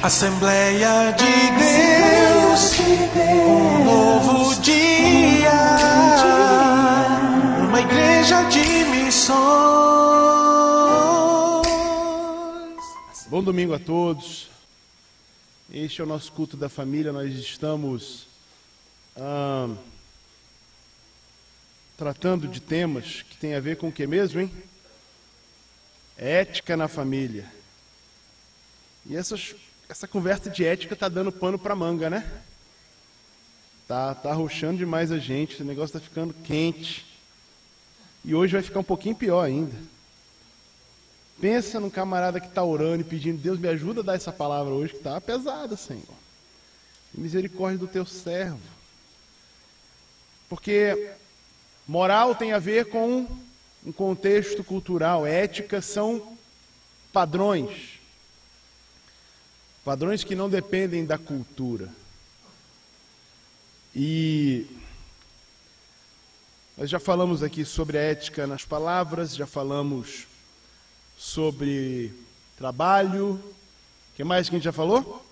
Assembleia de Deus, um novo dia, uma igreja de missões. Bom domingo a todos. Este é o nosso culto da família. Nós estamos tratando de temas que tem a ver com o que mesmo, hein? Ética na família. E essa conversa de ética tá dando pano para manga, né? Tá arrochando demais a gente, o negócio tá ficando quente. E hoje vai ficar um pouquinho pior ainda. Pensa num camarada que está orando e pedindo: Deus, me ajuda a dar essa palavra hoje, que está pesada, Senhor. Misericórdia do teu servo. Porque moral tem a ver com um contexto cultural. Ética são padrões. Padrões que não dependem da cultura. E nós já falamos aqui sobre a ética nas palavras, já falamos sobre trabalho. O que mais que a gente já falou?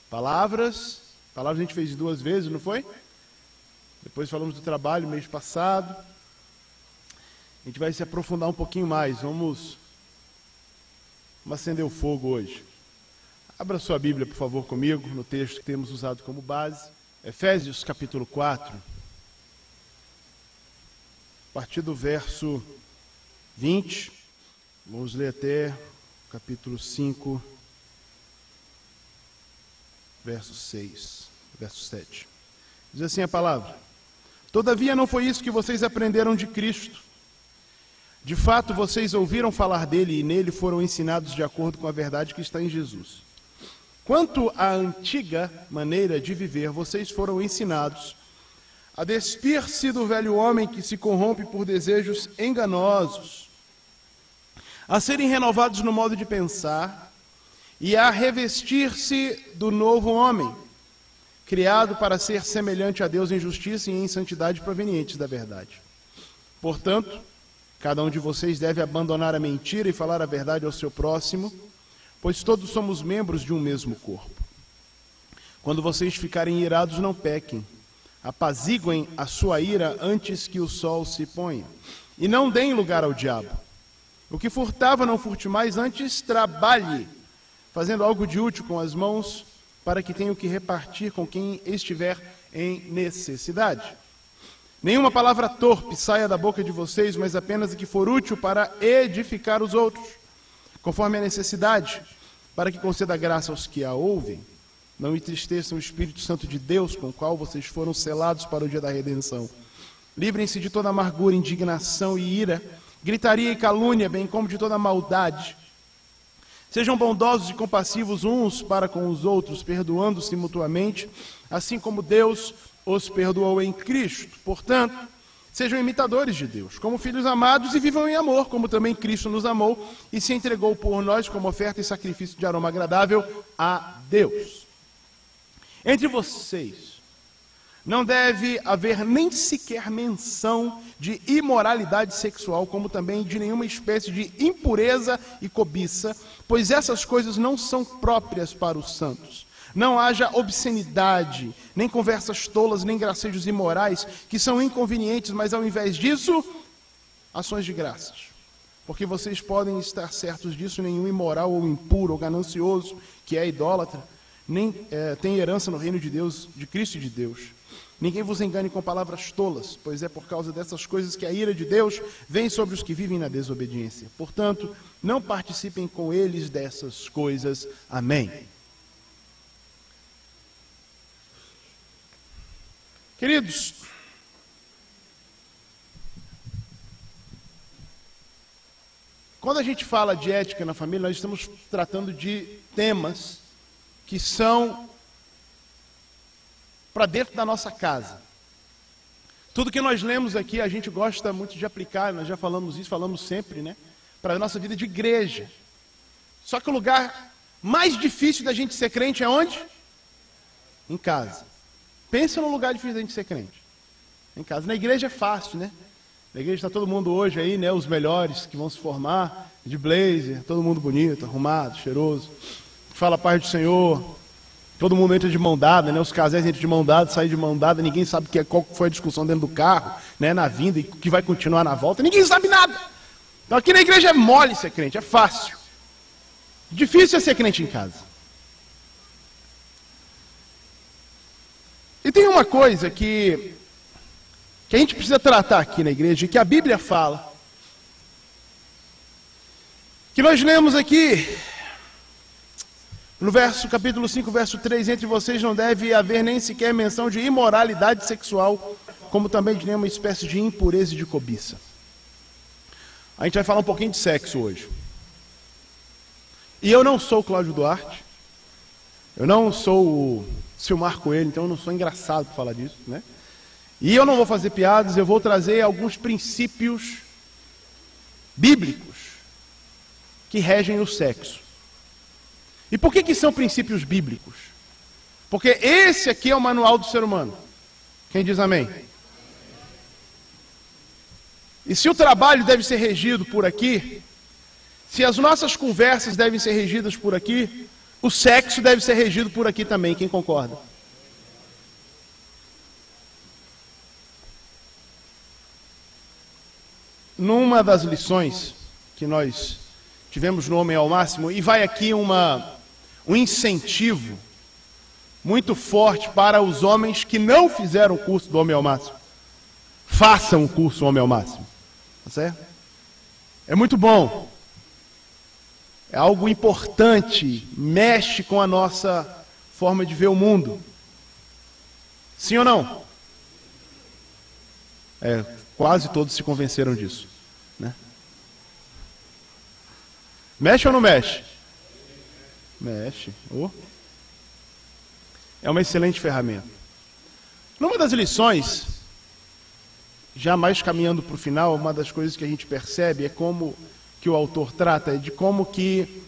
Palavras. Palavras a gente fez 2 vezes, não foi? Depois falamos do trabalho mês passado. A gente vai se aprofundar um pouquinho mais. Vamos acender o fogo hoje. Abra sua Bíblia, por favor, comigo, no texto que temos usado como base. Efésios, capítulo 4. A partir do verso 20. Vamos ler até o capítulo 5, verso 6, verso 7. Diz assim a palavra: Todavia não foi isso que vocês aprenderam de Cristo. De fato, vocês ouviram falar dele e nele foram ensinados de acordo com a verdade que está em Jesus. Quanto à antiga maneira de viver, vocês foram ensinados a despir-se do velho homem que se corrompe por desejos enganosos, a serem renovados no modo de pensar e a revestir-se do novo homem, criado para ser semelhante a Deus em justiça e em santidade provenientes da verdade. Portanto, cada um de vocês deve abandonar a mentira e falar a verdade ao seu próximo, pois todos somos membros de um mesmo corpo. Quando vocês ficarem irados, não pequem. Apaziguem a sua ira antes que o sol se ponha. E não deem lugar ao diabo. O que furtava, não furte mais, antes trabalhe, fazendo algo de útil com as mãos, para que tenha o que repartir com quem estiver em necessidade. Nenhuma palavra torpe saia da boca de vocês, mas apenas a que for útil para edificar os outros, conforme a necessidade, para que conceda graça aos que a ouvem. Não entristeçam o Espírito Santo de Deus, com o qual vocês foram selados para o dia da redenção. Livrem-se de toda amargura, indignação e ira, gritaria e calúnia, bem como de toda maldade. Sejam bondosos e compassivos uns para com os outros, perdoando-se mutuamente, assim como Deus os perdoou em Cristo. Portanto, sejam imitadores de Deus, como filhos amados, e vivam em amor, como também Cristo nos amou e se entregou por nós como oferta e sacrifício de aroma agradável a Deus. Entre vocês não deve haver nem sequer menção de imoralidade sexual, como também de nenhuma espécie de impureza e cobiça, pois essas coisas não são próprias para os santos. Não haja obscenidade, nem conversas tolas, nem gracejos imorais, que são inconvenientes, mas ao invés disso, ações de graças. Porque vocês podem estar certos disso: nenhum imoral ou impuro ou ganancioso, que é idólatra, nem tem herança no reino de Deus, de Cristo e de Deus. Ninguém vos engane com palavras tolas, pois é por causa dessas coisas que a ira de Deus vem sobre os que vivem na desobediência. Portanto, não participem com eles dessas coisas. Amém. Queridos, quando a gente fala de ética na família, nós estamos tratando de temas que são para dentro da nossa casa. Tudo que nós lemos aqui, a gente gosta muito de aplicar, nós já falamos isso, falamos sempre, né? Para a nossa vida de igreja. Só que o lugar mais difícil da gente ser crente é onde? Em casa. Pensa num lugar difícil da gente ser crente. Em casa. Na igreja é fácil, né? Na igreja está todo mundo hoje aí, né? Os melhores que vão se formar, de blazer, todo mundo bonito, arrumado, cheiroso. Fala a paz do Senhor. Todo mundo entra de mão dada, né? Os casais entram de mão dada, saem de mão dada, ninguém sabe qual foi a discussão dentro do carro, né? Na vinda e o que vai continuar na volta, ninguém sabe nada. Então aqui na igreja é mole ser crente, é fácil. Difícil é ser crente em casa. E tem uma coisa que a gente precisa tratar aqui na igreja, que a Bíblia fala, que nós lemos aqui, no capítulo 5, verso 3, entre vocês não deve haver nem sequer menção de imoralidade sexual, como também de nenhuma espécie de impureza e de cobiça. A gente vai falar um pouquinho de sexo hoje. E eu não sou o Cláudio Duarte, eu não sou o Silmar Coelho, então eu não sou engraçado para falar disso, né? E eu não vou fazer piadas, eu vou trazer alguns princípios bíblicos que regem o sexo. E por que são princípios bíblicos? Porque esse aqui é o manual do ser humano. Quem diz amém? E se o trabalho deve ser regido por aqui, se as nossas conversas devem ser regidas por aqui, o sexo deve ser regido por aqui também. Quem concorda? Numa das lições que nós tivemos no Homem ao Máximo, e vai aqui um incentivo muito forte para os homens que não fizeram o curso do Homem ao Máximo. Façam o curso do Homem ao Máximo. Tá certo? É muito bom. É algo importante. Mexe com a nossa forma de ver o mundo. Sim ou não? Quase todos se convenceram disso, né? Mexe ou não mexe? Mexe. É uma excelente ferramenta. Numa das lições, já mais caminhando para o final, uma das coisas que a gente percebe é como que o autor trata, de como que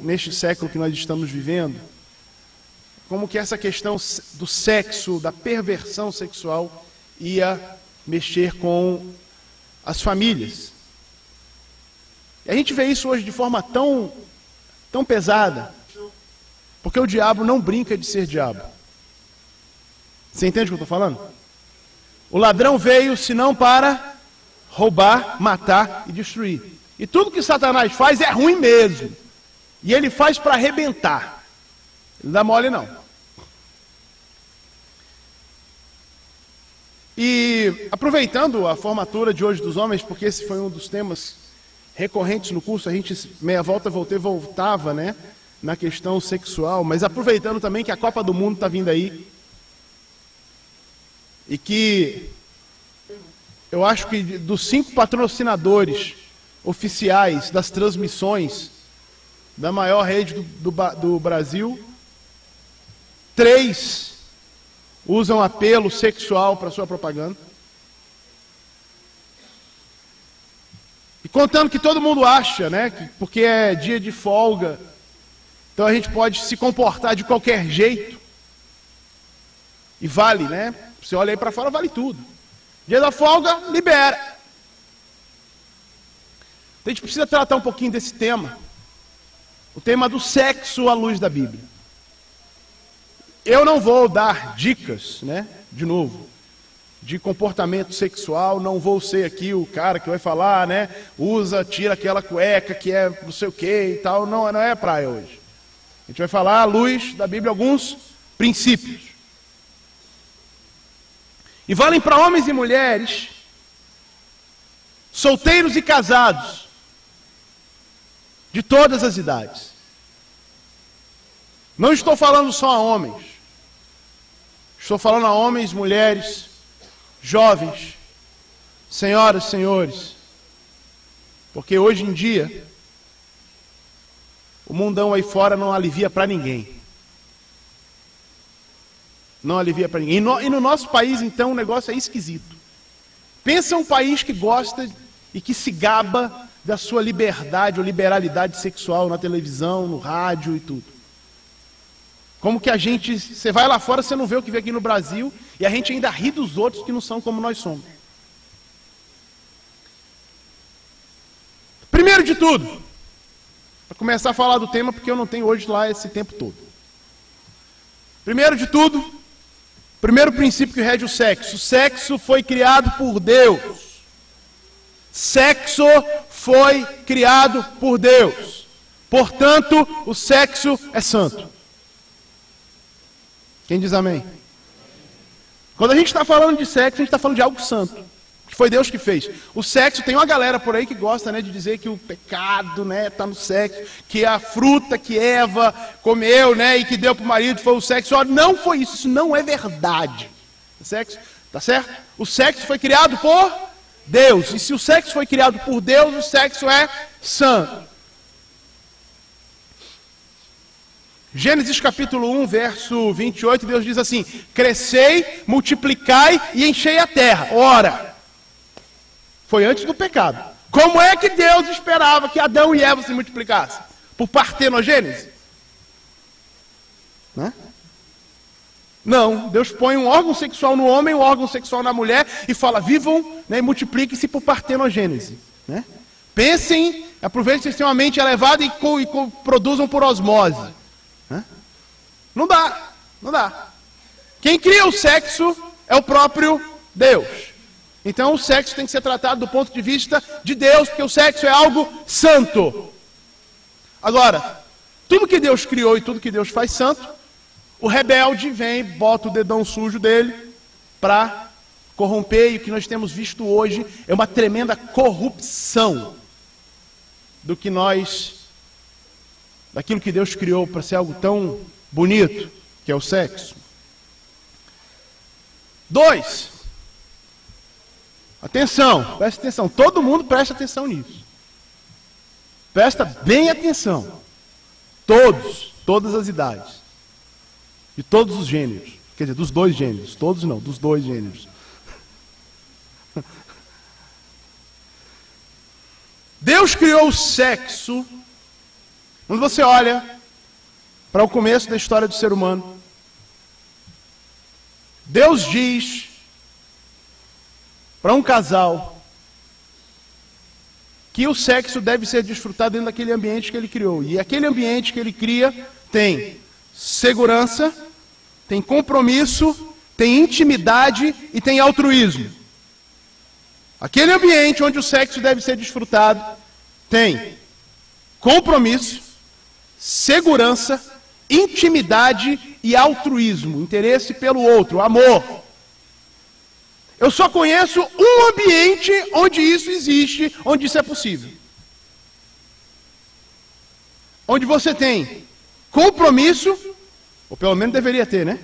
neste século que nós estamos vivendo, como que essa questão do sexo, da perversão sexual, ia mexer com as famílias. E a gente vê isso hoje de forma tão pesada, porque o diabo não brinca de ser diabo. Você entende o que eu estou falando? O ladrão veio senão para roubar, matar e destruir. E tudo que Satanás faz é ruim mesmo. E ele faz para arrebentar. Ele não dá mole não. E aproveitando a formatura de hoje dos homens, porque esse foi um dos temas recorrentes no curso, a gente voltava, né, na questão sexual, mas aproveitando também que a Copa do Mundo está vindo aí, e que eu acho que dos 5 patrocinadores oficiais das transmissões da maior rede do Brasil, 3 usam apelo sexual para sua propaganda. E contando que todo mundo acha, né, porque é dia de folga, então a gente pode se comportar de qualquer jeito. E vale, né? Você olha aí para fora, vale tudo. Dia da folga, libera. Então a gente precisa tratar um pouquinho desse tema. O tema do sexo à luz da Bíblia. Eu não vou dar dicas, né, de novo, de comportamento sexual, não vou ser aqui o cara que vai falar, né, tira aquela cueca que é não sei o que e tal, não é a praia hoje. A gente vai falar à luz da Bíblia alguns princípios. E valem para homens e mulheres, solteiros e casados, de todas as idades. Não estou falando só a homens. Estou falando a homens, mulheres, jovens, senhoras, senhores. Porque hoje em dia, o mundão aí fora não alivia para ninguém. Não alivia para ninguém. E no nosso país, então, o negócio é esquisito. Pensa um país que gosta e que se gaba da sua liberdade ou liberalidade sexual na televisão, no rádio e tudo. Como que você vai lá fora, você não vê o que vê aqui no Brasil, e a gente ainda ri dos outros que não são como nós somos. Primeiro de tudo, para começar a falar do tema, porque eu não tenho hoje lá esse tempo todo. Primeiro de tudo, primeiro princípio que rege o sexo. O sexo foi criado por Deus. Sexo foi criado por Deus. Portanto, o sexo é santo. Quem diz amém? Quando a gente está falando de sexo, a gente está falando de algo santo, que foi Deus que fez. O sexo, tem uma galera por aí que gosta, né, de dizer que o pecado, né, está no sexo, que a fruta que Eva comeu, né, e que deu para o marido foi o sexo. Ó, não foi isso, isso não é verdade. O sexo, tá certo? O sexo foi criado por Deus, e se o sexo foi criado por Deus, o sexo é santo. Gênesis capítulo 1, verso 28, Deus diz assim: crescei, multiplicai e enchei a terra. Ora, foi antes do pecado. Como é que Deus esperava que Adão e Eva se multiplicassem? Por partenogênese? Né? Não, Deus põe um órgão sexual no homem, um órgão sexual na mulher e fala: vivam, né, e multipliquem-se por partenogênese. Né? Pensem, aproveitem que vocês têm uma mente elevada e produzam por osmose. Não dá, não dá. Quem cria o sexo é o próprio Deus. Então o sexo tem que ser tratado do ponto de vista de Deus, porque o sexo é algo santo. Agora, tudo que Deus criou e tudo que Deus faz santo, o rebelde vem, bota o dedão sujo dele para corromper, e o que nós temos visto hoje é uma tremenda corrupção daquilo que Deus criou para ser algo tão bonito, que é o sexo. 2. Atenção, presta atenção, todo mundo presta atenção nisso. Presta bem atenção. Todos, todas as idades. De todos os gêneros. Quer dizer, dos dois gêneros. Todos não, dos dois gêneros. Deus criou o sexo. Quando você olha para o começo da história do ser humano, Deus diz para um casal que o sexo deve ser desfrutado dentro daquele ambiente que ele criou. E aquele ambiente que ele cria tem segurança, tem compromisso, tem intimidade e tem altruísmo. Aquele ambiente onde o sexo deve ser desfrutado tem compromisso, segurança, intimidade e altruísmo, interesse pelo outro, amor. Eu só conheço um ambiente onde isso existe, onde isso é possível. Onde você tem compromisso, ou pelo menos deveria ter, né?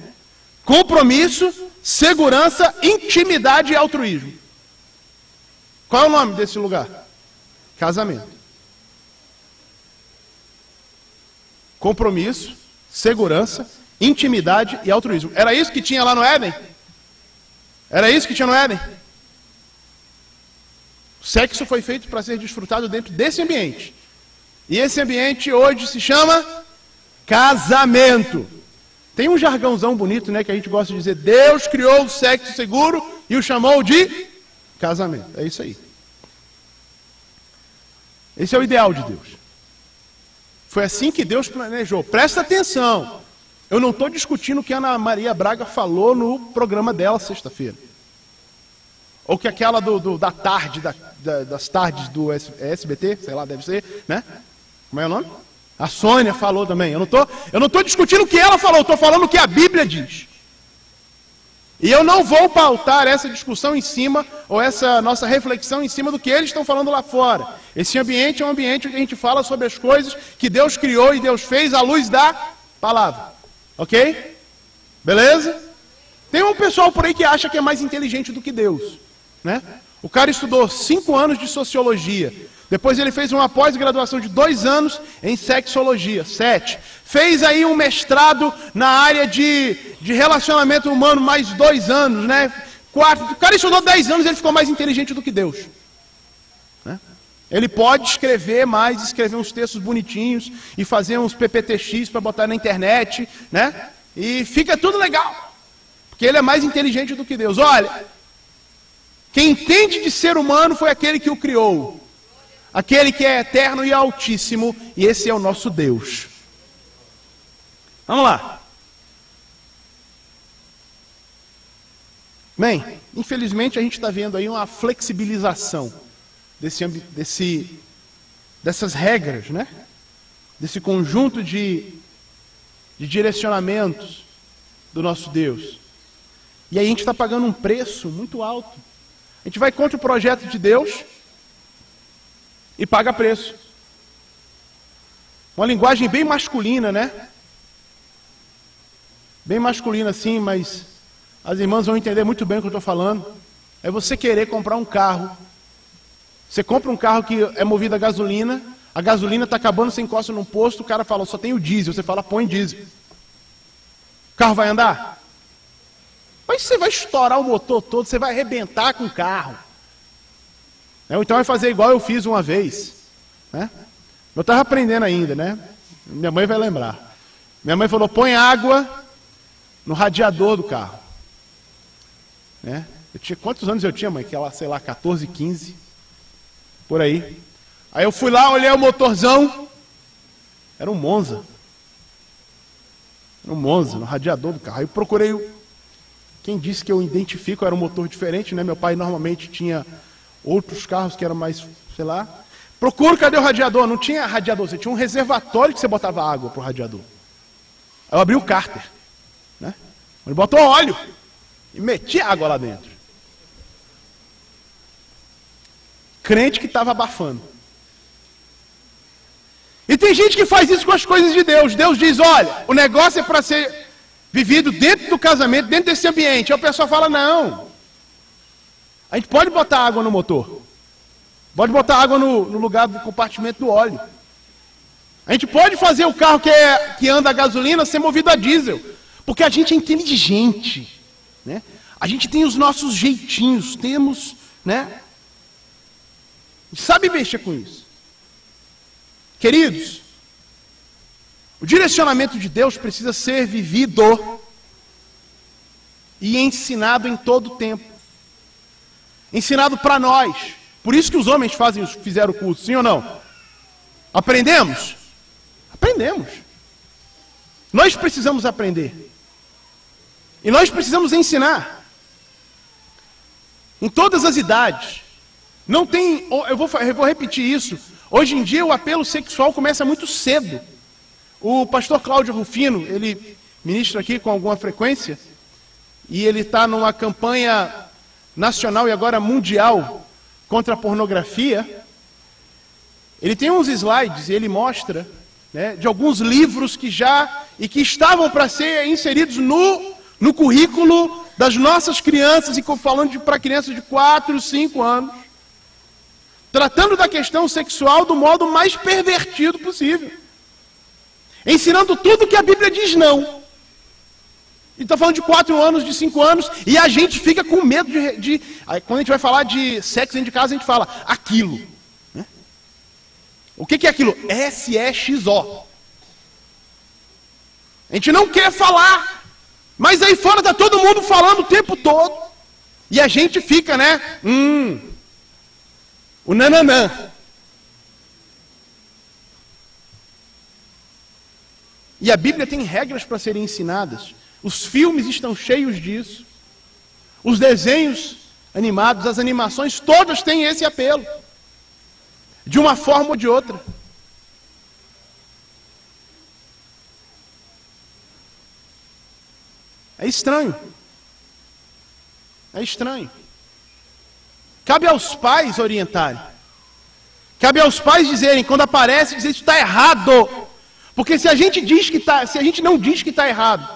Compromisso, segurança, intimidade e altruísmo. Qual é o nome desse lugar? Casamento. Compromisso, segurança, intimidade e altruísmo. Era isso que tinha lá no Éden? Era isso que tinha no Éden? O sexo foi feito para ser desfrutado dentro desse ambiente. E esse ambiente hoje se chama casamento. Tem um jargãozão bonito, né, que a gente gosta de dizer: Deus criou o sexo seguro e o chamou de casamento. É isso aí. Esse é o ideal de Deus. Foi assim que Deus planejou. Presta atenção. Eu não estou discutindo o que a Ana Maria Braga falou no programa dela sexta-feira. Ou que aquela da tarde, das tardes do SBT, sei lá, deve ser, né? Como é o nome? A Sônia falou também. Eu não estou discutindo o que ela falou, estou falando o que a Bíblia diz. E eu não vou pautar essa discussão em cima, ou essa nossa reflexão em cima do que eles estão falando lá fora. Esse ambiente é um ambiente onde a gente fala sobre as coisas que Deus criou e Deus fez à luz da palavra. Ok? Beleza? Tem um pessoal por aí que acha que é mais inteligente do que Deus, né? O cara estudou 5 anos de sociologia. Depois ele fez uma pós-graduação de 2 anos em sexologia, 7. Fez aí um mestrado na área de relacionamento humano, mais 2 anos, né? 4. O cara estudou 10 anos e ele ficou mais inteligente do que Deus. Né? Ele pode escrever mais, escrever uns textos bonitinhos e fazer uns PPTX para botar na internet, né? E fica tudo legal, porque ele é mais inteligente do que Deus. Olha, quem entende de ser humano foi aquele que o criou. aquele que é eterno e altíssimo, e esse é o nosso Deus. Vamos lá. Bem, infelizmente a gente está vendo aí uma flexibilização dessas regras, né? Desse conjunto de direcionamentos do nosso Deus. E aí a gente está pagando um preço muito alto. A gente vai contra o projeto de Deus e paga preço. Uma linguagem bem masculina, né? Bem masculina assim, mas as irmãs vão entender muito bem o que eu estou falando. É você querer comprar um carro. Você compra um carro que é movido a gasolina está acabando, você encosta num posto, o cara fala, só tem o diesel. Você fala, põe diesel. O carro vai andar? Mas você vai estourar o motor todo, você vai arrebentar com o carro. Ou então vai fazer igual eu fiz uma vez. Né? Eu estava aprendendo ainda, né? Minha mãe vai lembrar. Minha mãe falou, põe água no radiador do carro. Né? Quantos anos eu tinha, mãe? Que ela, sei lá, 14, 15, por aí. Aí eu fui lá, olhei o motorzão, era um Monza. Era um Monza, no radiador do carro. Aí eu procurei, quem disse que eu identifico, era um motor diferente, né? Meu pai normalmente tinha outros carros que eram mais, sei lá. Procuro, cadê o radiador? Não tinha radiador, você tinha um reservatório que você botava água pro radiador. Aí eu abri o cárter, né? Ele botou óleo e meti água lá dentro. Crente que estava abafando. E tem gente que faz isso com as coisas de Deus. Deus diz, olha, o negócio é para ser vivido dentro do casamento, dentro desse ambiente. Aí o pessoal fala, não. A gente pode botar água no motor. Pode botar água no lugar do compartimento do óleo. A gente pode fazer o carro que anda a gasolina ser movido a diesel. Porque a gente é inteligente. Né? A gente tem os nossos jeitinhos. Temos, né? A gente sabe mexer com isso. Queridos, o direcionamento de Deus precisa ser vivido e ensinado em todo o tempo. Ensinado para nós. Por isso que os homens fizeram o curso, sim ou não? Aprendemos? Aprendemos. Nós precisamos aprender. E nós precisamos ensinar. Em todas as idades. Não tem, eu vou repetir isso. Hoje em dia o apelo sexual começa muito cedo. O pastor Cláudio Rufino, ele ministra aqui com alguma frequência, e ele está numa campanha nacional e agora mundial contra a pornografia. Ele tem uns slides e ele mostra, né, de alguns livros que estavam para ser inseridos no currículo das nossas crianças, e falando para crianças de 4, 5 anos. Tratando da questão sexual do modo mais pervertido possível. Ensinando tudo que a Bíblia diz não. E está falando de 4 anos, de 5 anos, e a gente fica com medo aí, quando a gente vai falar de sexo dentro de casa, a gente fala aquilo. Né? O que é aquilo? SEXO. A gente não quer falar, mas aí fora está todo mundo falando o tempo todo. E a gente fica, né? O nananã. E a Bíblia tem regras para serem ensinadas. Os filmes estão cheios disso. Os desenhos animados, as animações, todas têm esse apelo. De uma forma ou de outra. É estranho. É estranho. Cabe aos pais orientarem. Cabe aos pais dizerem, quando aparece, dizer isso está errado. Porque se a gente não diz que está errado,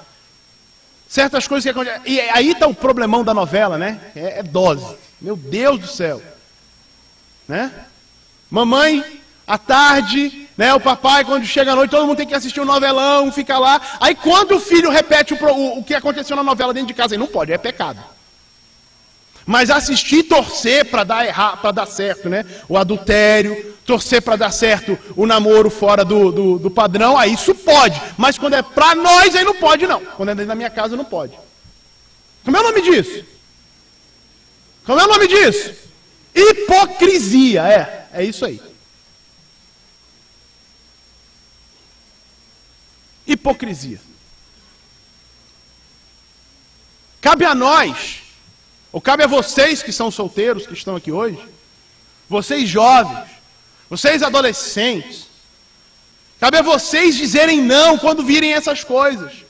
certas coisas que acontecem. E aí está o problemão da novela, né? É dose. Meu Deus do céu. Né? Mamãe, à tarde, né? O papai, quando chega à noite, todo mundo tem que assistir um novelão, fica lá. Aí quando o filho repete o que aconteceu na novela dentro de casa, aí não pode, é pecado. Mas assistir e torcer para dar certo, né? O adultério, torcer para dar certo o namoro fora do padrão, aí isso pode. Mas quando é para nós, aí não pode não. Quando é dentro da minha casa, não pode. Como é o nome disso? Como é o nome disso? Hipocrisia, é isso aí. hipocrisia. Cabe a nós, ou cabe a vocês que são solteiros, que estão aqui hoje, vocês jovens, vocês adolescentes, cabe a vocês dizerem não quando virem essas coisas.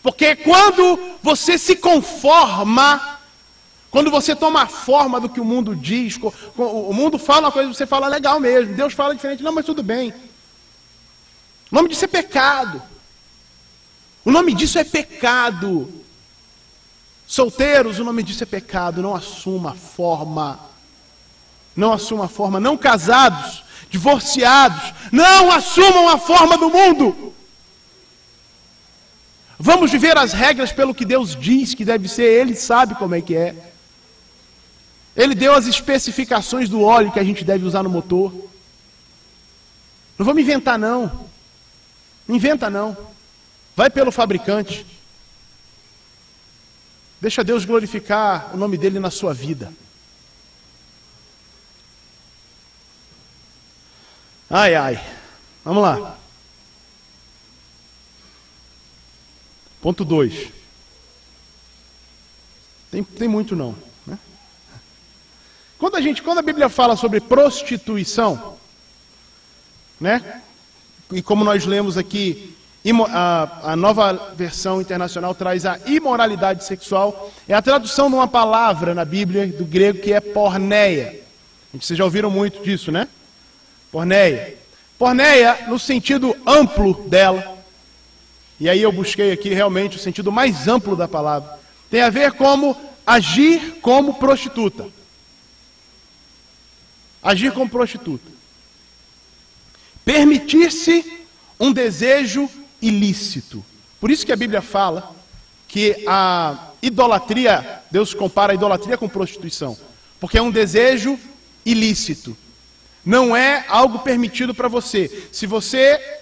Porque quando você se conforma, quando você toma a forma do que o mundo diz, o mundo fala uma coisa e você fala legal mesmo, Deus fala diferente, não, mas tudo bem. O nome disso é pecado. O nome disso é pecado. Solteiros, o nome disso é pecado. Não assuma a forma. Não assuma a forma. Não casados, divorciados, não assumam a forma do mundo. Vamos viver as regras pelo que Deus diz que deve ser. Ele sabe como é que é. Ele deu as especificações do óleo que a gente deve usar no motor. Não vamos inventar não. Não inventa não. Vai pelo fabricante. Deixa Deus glorificar o nome dele na sua vida. Ai, ai. Vamos lá. Ponto 2. Tem muito não, né? Quando a Bíblia fala sobre prostituição, né? E como nós lemos aqui, a nova versão internacional traz a imoralidade sexual. É a tradução de uma palavra na Bíblia, do grego, que é porneia. Vocês já ouviram muito disso, né? Porneia. Porneia, no sentido amplo dela, e aí eu busquei aqui realmente o sentido mais amplo da palavra, tem a ver como agir como prostituta. Agir como prostituta. Permitir-se um desejo ilícito. Por isso que a Bíblia fala que a idolatria, Deus compara a idolatria com prostituição, porque é um desejo ilícito. Não é algo permitido para você. Se você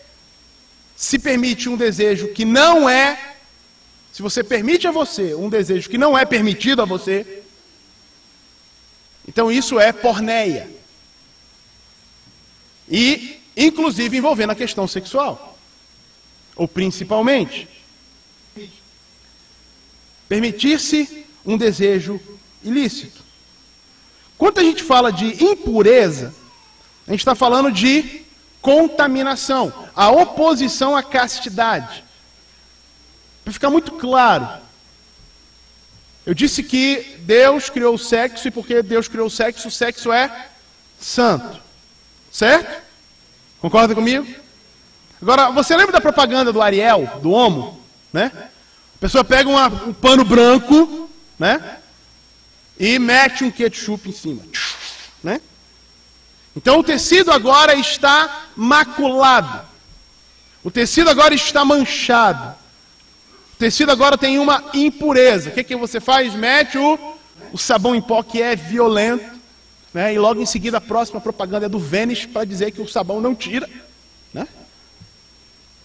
se permite um desejo que não é, se você permite a você um desejo que não é permitido a você, então isso é porneia. E, inclusive, envolvendo a questão sexual. Ou principalmente. Permitir-se um desejo ilícito. Quando a gente fala de impureza, a gente está falando de contaminação, a oposição à castidade. Para ficar muito claro, eu disse que Deus criou o sexo, e porque Deus criou o sexo é santo. Certo? Concorda comigo? Agora, você lembra da propaganda do Ariel, do Omo? Né? A pessoa pega um pano branco, né? E mete um ketchup em cima. Né? Então o tecido agora está maculado. O tecido agora está manchado. O tecido agora tem uma impureza. O que você faz? Mete o sabão em pó, que é violento, né? E logo em seguida a próxima propaganda é do Vênus para dizer que o sabão não tira. Né?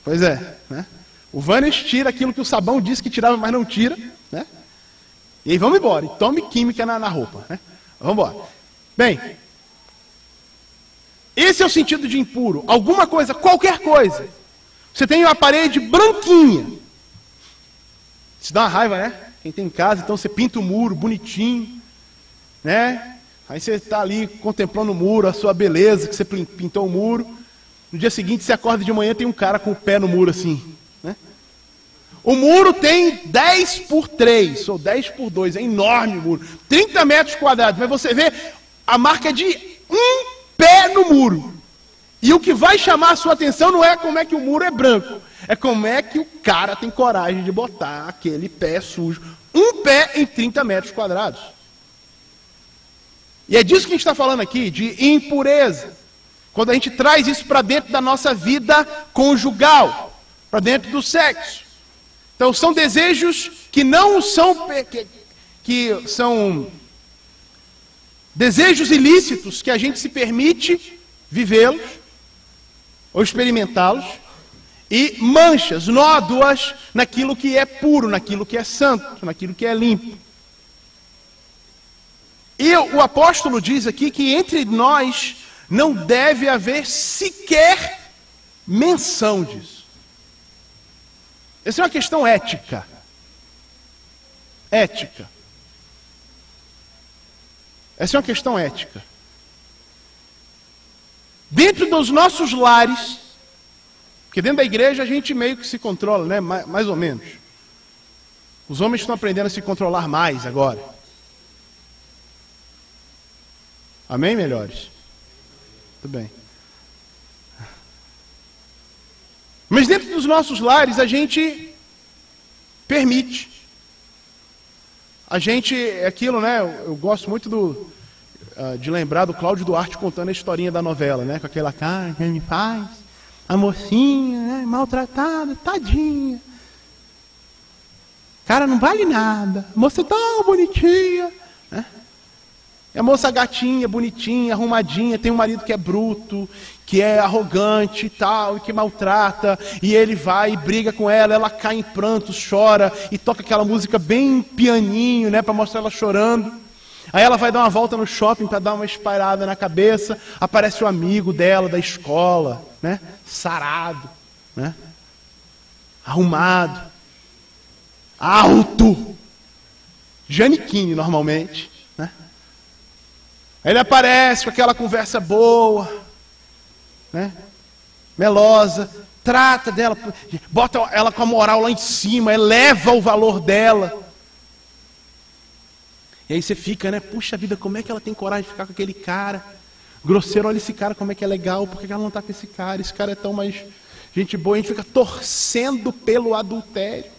Pois é. Né? O Vênus tira aquilo que o sabão disse que tirava, mas não tira. Né? E aí vamos embora. E tome química na roupa. Né? Vamos embora. Bem, esse é o sentido de impuro. Alguma coisa, qualquer coisa. Você tem uma parede branquinha. Isso dá uma raiva, né? Quem tem em casa, então você pinta o muro bonitinho, né? Aí você está ali contemplando o muro, a sua beleza, que você pintou o muro. No dia seguinte você acorda de manhã, tem um cara com o pé no muro assim, né? O muro tem 10 por 3, ou 10 por 2, é enorme o muro. 30 metros quadrados, mas você vê a marca de um pé no muro. E o que vai chamar a sua atenção não é como é que o muro é branco, é como é que o cara tem coragem de botar aquele pé sujo. Um pé em 30 metros quadrados. E é disso que a gente está falando aqui, de impureza. Quando a gente traz isso para dentro da nossa vida conjugal, para dentro do sexo. Então são desejos que não são, que são desejos ilícitos que a gente se permite vivê-los ou experimentá-los, e manchas, nódoas naquilo que é puro, naquilo que é santo, naquilo que é limpo. E o apóstolo diz aqui que entre nós não deve haver sequer menção disso. Essa é uma questão ética. Ética. Essa é uma questão ética. Dentro dos nossos lares, porque dentro da igreja a gente meio que se controla, né? Mais ou menos. Os homens estão aprendendo a se controlar mais agora. Amém, melhores? Tudo bem. Mas dentro dos nossos lares a gente permite. A gente, é aquilo, né? Eu gosto muito de lembrar do Cláudio Duarte contando a historinha da novela, né? Com aquela cara que ele me faz, a mocinha, né? Maltratada, tadinha. Cara, não vale nada. A moça é tão bonitinha, né? É a moça gatinha, bonitinha, arrumadinha, tem um marido que é bruto, que é arrogante e tal, e que maltrata, e ele vai e briga com ela, ela cai em prantos, chora, e toca aquela música bem pianinho, né, para mostrar ela chorando. Aí ela vai dar uma volta no shopping para dar uma esparada na cabeça, aparece o amigo dela da escola, né, sarado, né, arrumado, alto, Janiquine normalmente, né. Aí ele aparece com aquela conversa boa, né? Melosa, trata dela, bota ela com a moral lá em cima, eleva o valor dela. E aí você fica, né? Puxa vida, como é que ela tem coragem de ficar com aquele cara? Grosseiro, olha esse cara, como é que é legal, por que ela não está com esse cara? Esse cara é tão mais gente boa, a gente fica torcendo pelo adultério.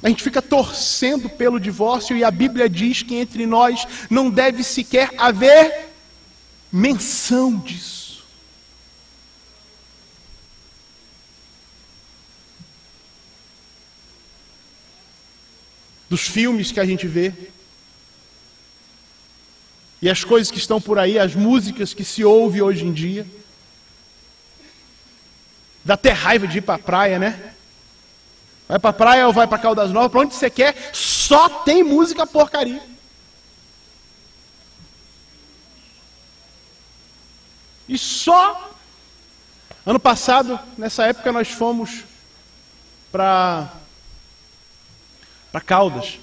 A gente fica torcendo pelo divórcio e a Bíblia diz que entre nós não deve sequer haver menção disso. Dos filmes que a gente vê e as coisas que estão por aí, as músicas que se ouve hoje em dia. Dá até raiva de ir para a praia, né? Vai para a praia ou vai para Caldas Novas, para onde você quer, só tem música porcaria. E só ano passado, nessa época, nós fomos para Caldas.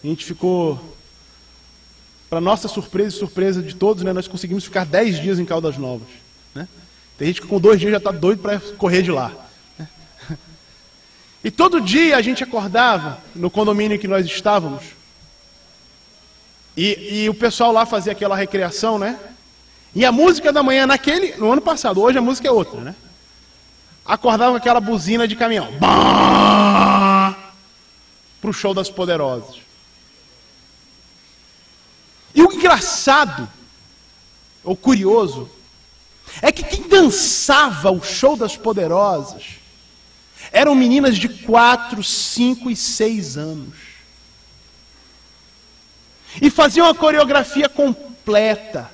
A gente ficou, para nossa surpresa e surpresa de todos, né, nós conseguimos ficar 10 dias em Caldas Novas. Né? Tem gente que com 2 dias já está doido para correr de lá. E todo dia a gente acordava no condomínio em que nós estávamos. E o pessoal lá fazia aquela recreação, né? E a música da manhã no ano passado, hoje a música é outra, né? Acordava com aquela buzina de caminhão. Pro show das Poderosas. E o engraçado, ou curioso, é que quem dançava o show das Poderosas eram meninas de 4, 5 e 6 anos. E faziam a coreografia completa.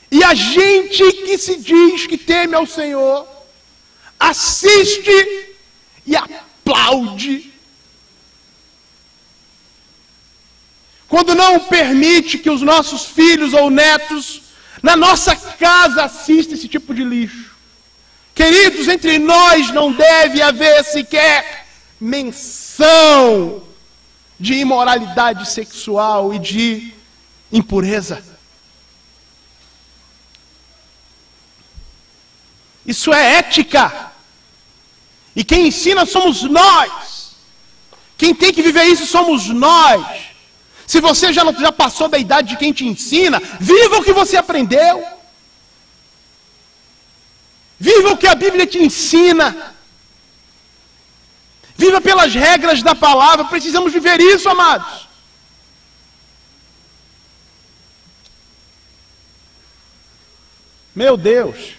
E a gente que se diz que teme ao Senhor, assiste e aplaude. Quando não permite que os nossos filhos ou netos na nossa casa assistam esse tipo de lixo. Queridos, entre nós não deve haver sequer menção de imoralidade sexual e de impureza. Isso é ética. E quem ensina somos nós. Quem tem que viver isso somos nós. Se você já passou da idade de quem te ensina, viva o que você aprendeu. Viva o que a Bíblia te ensina. Viva pelas regras da palavra. Precisamos viver isso, amados. Meu Deus.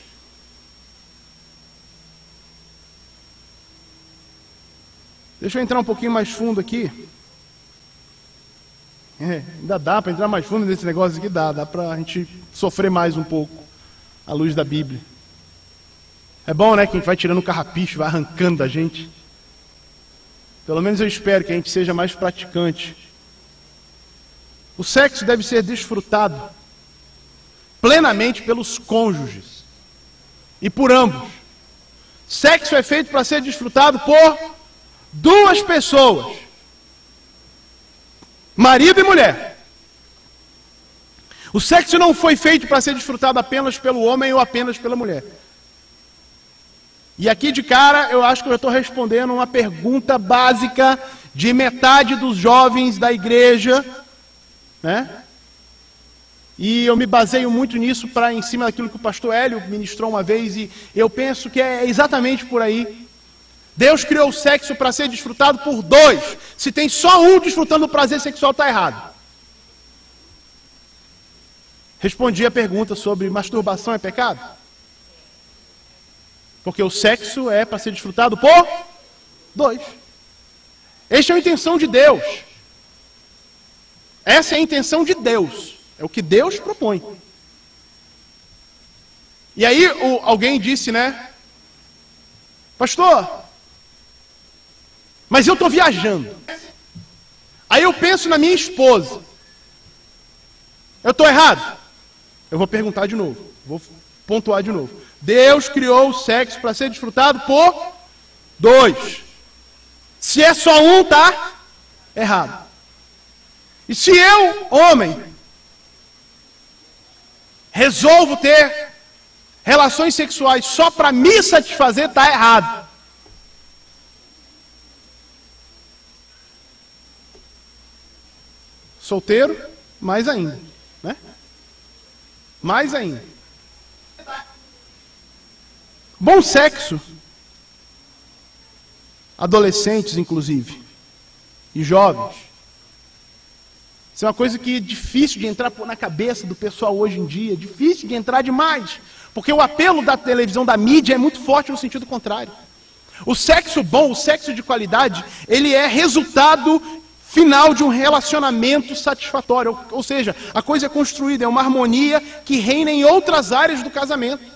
Deixa eu entrar um pouquinho mais fundo aqui. Ainda dá para entrar mais fundo nesse negócio aqui? Dá para a gente sofrer mais um pouco à luz da Bíblia. É bom, né, que a gente vai tirando o carrapicho, vai arrancando da gente. Pelo menos eu espero que a gente seja mais praticante. O sexo deve ser desfrutado plenamente pelos cônjuges e por ambos. Sexo é feito para ser desfrutado por duas pessoas, marido e mulher. O sexo não foi feito para ser desfrutado apenas pelo homem ou apenas pela mulher. E aqui de cara eu acho que eu estou respondendo uma pergunta básica de metade dos jovens da igreja, né? E eu me baseio muito nisso para em cima daquilo que o pastor Hélio ministrou uma vez, e eu penso que é exatamente por aí. Deus criou o sexo para ser desfrutado por dois. Se tem só um desfrutando do prazer sexual, está errado. Respondi a pergunta sobre masturbação é pecado? Porque o sexo é para ser desfrutado por dois. Esta é a intenção de Deus. Essa é a intenção de Deus. É o que Deus propõe. E aí alguém disse, né? Pastor, mas eu estou viajando. Aí eu penso na minha esposa. Eu estou errado? Eu vou perguntar de novo. Vou pontuar de novo. Deus criou o sexo para ser desfrutado por dois. Se é só um, tá errado. E se eu, homem, resolvo ter relações sexuais só para me satisfazer, está errado. Solteiro, mais ainda, né? Mais ainda. Bom sexo, adolescentes inclusive, e jovens, isso é uma coisa que é difícil de entrar na cabeça do pessoal hoje em dia, difícil de entrar demais, porque o apelo da televisão, da mídia é muito forte no sentido contrário. O sexo bom, o sexo de qualidade, ele é resultado final de um relacionamento satisfatório, ou seja, a coisa é construída, é uma harmonia que reina em outras áreas do casamento.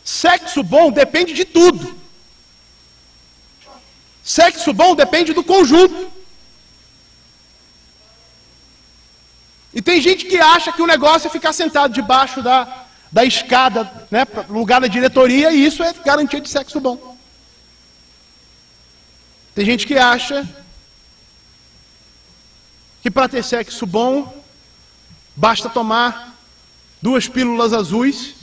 Sexo bom depende de tudo. Sexo bom depende do conjunto. E tem gente que acha que o negócio é ficar sentado debaixo da escada, né, lugar da diretoria, e isso é garantia de sexo bom. Tem gente que acha que para ter sexo bom, basta tomar 2 pílulas azuis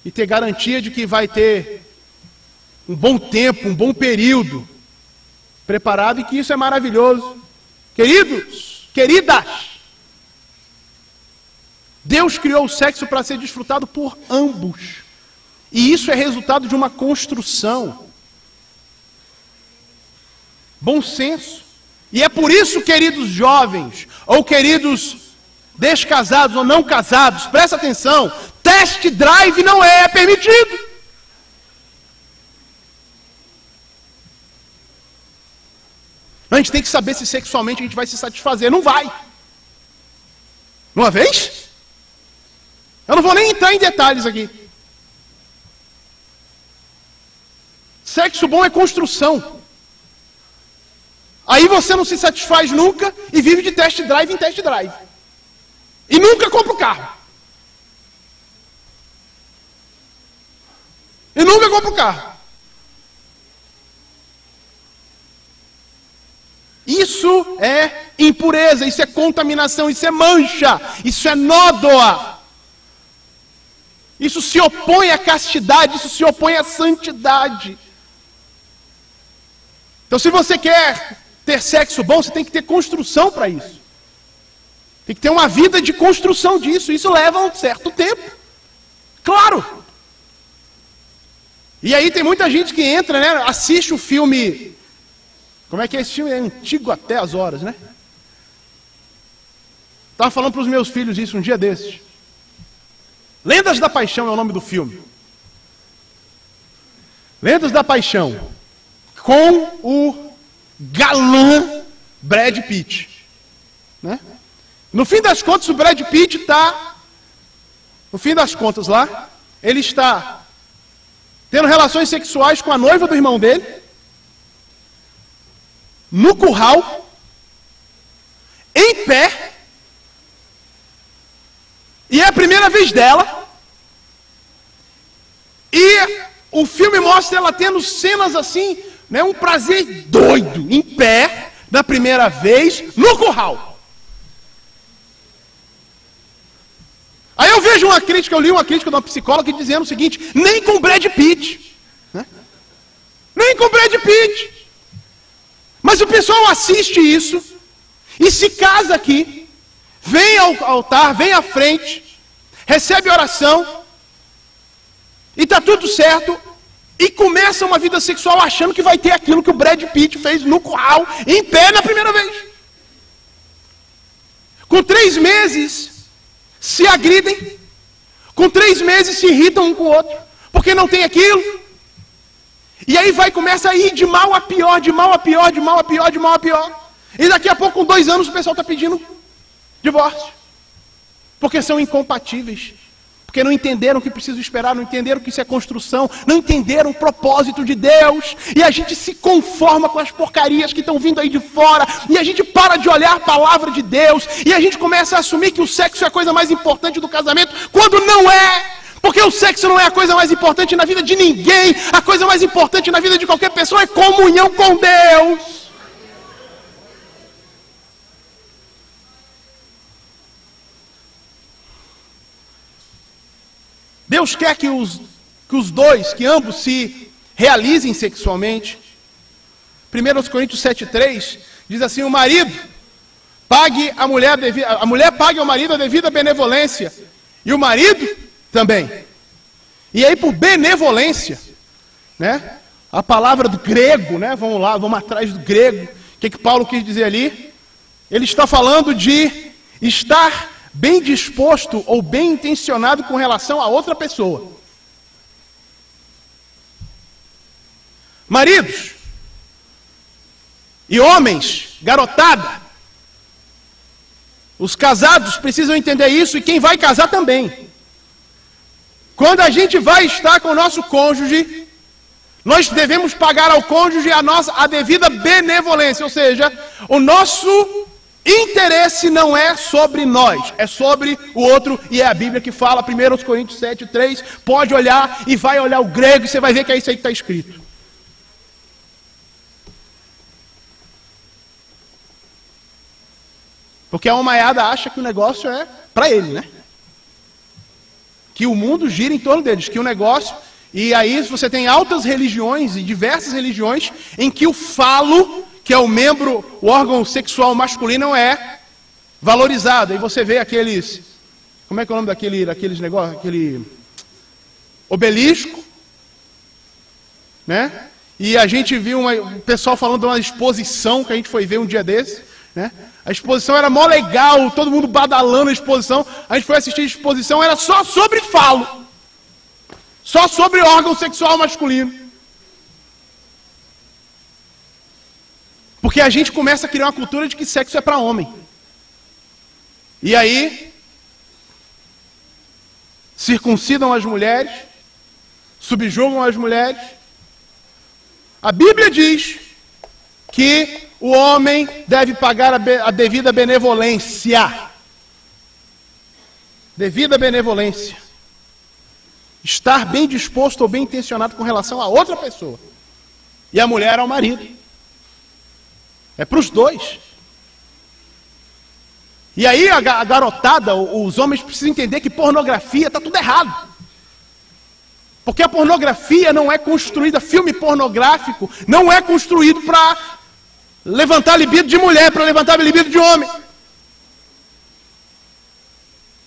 e ter garantia de que vai ter um bom tempo, um bom período preparado, e que isso é maravilhoso. Queridos, queridas, Deus criou o sexo para ser desfrutado por ambos. E isso é resultado de uma construção. Bom senso. E é por isso, queridos jovens, ou queridos descasados ou não casados, presta atenção, test drive não é permitido. A gente tem que saber se sexualmente a gente vai se satisfazer. Não vai. Uma vez? Eu não vou nem entrar em detalhes aqui. Sexo bom é construção. Aí você não se satisfaz nunca e vive de test drive em test drive. E nunca compra o carro. E nunca compra o carro. Isso é impureza, isso é contaminação, isso é mancha, isso é nódoa. Isso se opõe à castidade, isso se opõe à santidade. Então, se você quer ter sexo bom, você tem que ter construção para isso. Tem que ter uma vida de construção disso. Isso leva um certo tempo. Claro. E aí tem muita gente que entra, né? Assiste o filme. Como é que é esse filme? É antigo até as horas, né? Estava falando para os meus filhos isso um dia desses. Lendas da Paixão é o nome do filme. Lendas da Paixão. Com o galã Brad Pitt, né? No fim das contas, o Brad Pitt está, no fim das contas lá, ele está tendo relações sexuais com a noiva do irmão dele, no curral, em pé, e é a primeira vez dela, mostra ela tendo cenas assim, né, um prazer doido, em pé, da primeira vez, no curral. Aí eu vejo uma crítica, eu li uma crítica de uma psicóloga dizendo o seguinte: nem com Brad Pitt, né? Nem com Brad Pitt. Mas o pessoal assiste isso e se casa aqui, vem ao altar, vem à frente, recebe oração e está tudo certo, e começa uma vida sexual achando que vai ter aquilo que o Brad Pitt fez no curral, em pé na primeira vez. Com 3 meses se agridem, com 3 meses se irritam um com o outro, porque não tem aquilo. E aí começa a ir de mal a pior, de mal a pior, de mal a pior, de mal a pior. E daqui a pouco, com 2 anos, o pessoal está pedindo divórcio. Porque são incompatíveis. Porque não entenderam que precisam esperar, não entenderam que isso é construção, não entenderam o propósito de Deus. E a gente se conforma com as porcarias que estão vindo aí de fora. E a gente para de olhar a palavra de Deus. E a gente começa a assumir que o sexo é a coisa mais importante do casamento, quando não é. Porque o sexo não é a coisa mais importante na vida de ninguém. A coisa mais importante na vida de qualquer pessoa é comunhão com Deus. Deus quer que os dois, que ambos se realizem sexualmente. 1 Coríntios 7,3 diz assim: o marido pague a mulher pague ao marido a devida benevolência, e o marido também. E aí, por benevolência, né, a palavra do grego, né, vamos lá, vamos atrás do grego, o que Paulo quis dizer ali? Ele está falando de estar bem disposto ou bem intencionado com relação a outra pessoa. Maridos e homens, garotada, os casados precisam entender isso, e quem vai casar também. Quando a gente vai estar com o nosso cônjuge, nós devemos pagar ao cônjuge a devida benevolência, ou seja, o nosso interesse não é sobre nós, é sobre o outro, e é a Bíblia que fala, 1 Coríntios 7,3, pode olhar e vai olhar o grego e você vai ver que é isso aí que está escrito. Porque a homaiada acha que o negócio é para ele, né? Que o mundo gira em torno deles, que o negócio... E aí você tem altas religiões e diversas religiões em que o falo, que é o membro, o órgão sexual masculino, não é valorizado. Aí você vê aqueles... Como é que é o nome daqueles negócios? Aquele obelisco, né? E a gente viu um pessoal falando de uma exposição que a gente foi ver um dia desse, né? A exposição era mó legal, todo mundo badalando a exposição. A gente foi assistir a exposição, era só sobre falo. Só sobre órgão sexual masculino. Porque a gente começa a criar uma cultura de que sexo é para homem. E aí, circuncidam as mulheres, subjugam as mulheres. A Bíblia diz que o homem deve pagar a devida benevolência. Devida benevolência. Estar bem disposto ou bem intencionado com relação a outra pessoa. E a mulher ao marido. É para os dois. E aí a garotada, os homens precisam entender que pornografia está tudo errado. Porque a pornografia não é construída, filme pornográfico não é construído para levantar a libido de mulher, para levantar a libido de homem.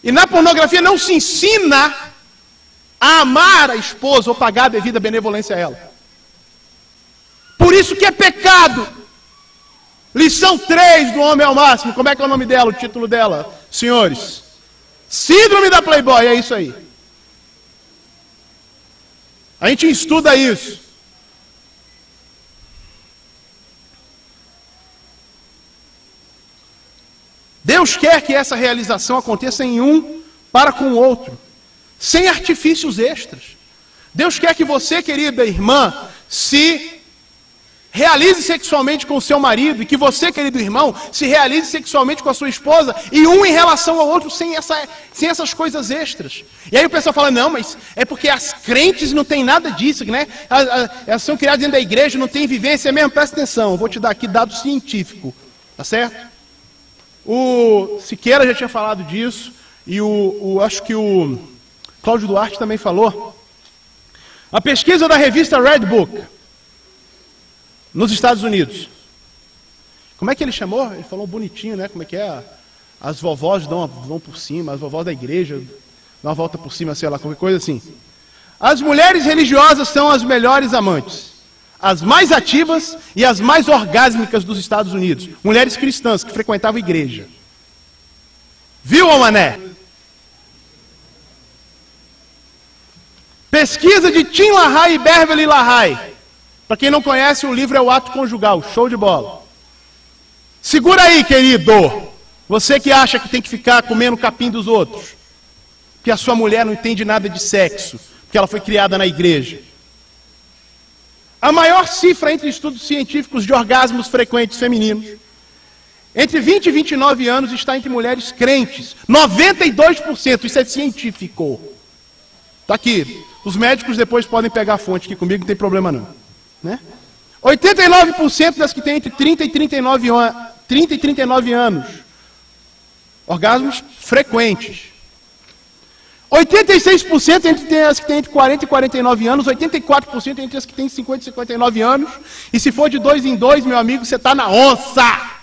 E na pornografia não se ensina a amar a esposa ou pagar a devida benevolência a ela. Por isso que é pecado. Lição 3 do Homem ao Máximo. Como é que é o nome dela, o título dela, senhores? Síndrome da Playboy, é isso aí. A gente estuda isso. Deus quer que essa realização aconteça em um para com o outro, sem artifícios extras. Deus quer que você, querida irmã, se realize sexualmente com o seu marido, e que você, querido irmão, se realize sexualmente com a sua esposa, e um em relação ao outro, sem essas coisas extras. E aí o pessoal fala, não, mas é porque as crentes não tem nada disso, né? Elas são criadas dentro da igreja, não tem vivência mesmo. Presta atenção, eu vou te dar aqui dado científico, tá certo? O Siqueira já tinha falado disso, e acho que o Cláudio Duarte também falou. A pesquisa da revista Red Book, nos Estados Unidos. Como é que ele chamou? Ele falou bonitinho, né? Como é que é? As vovós vão por cima, as vovós da igreja dão uma volta por cima, sei lá, qualquer coisa assim. As mulheres religiosas são as melhores amantes, as mais ativas e as mais orgásmicas dos Estados Unidos. Mulheres cristãs que frequentavam a igreja. Viu, ô mané? Pesquisa de Tim LaHaye e Beverly LaHaye. Para quem não conhece, o livro é O Ato Conjugal, show de bola. Segura aí, querido. Você que acha que tem que ficar comendo capim dos outros. Que a sua mulher não entende nada de sexo, porque ela foi criada na igreja. A maior cifra entre estudos científicos de orgasmos frequentes femininos, entre 20 e 29 anos, está entre mulheres crentes. 92%, isso é científico. Está aqui. Os médicos depois podem pegar a fonte, que comigo não tem problema não. Né? 89% das que têm entre 30 e 39 anos. Orgasmos frequentes. 86% entre as que têm entre 40 e 49 anos, 84% entre as que têm 50 e 59 anos. E se for de 2 em 2, meu amigo, você está na onça.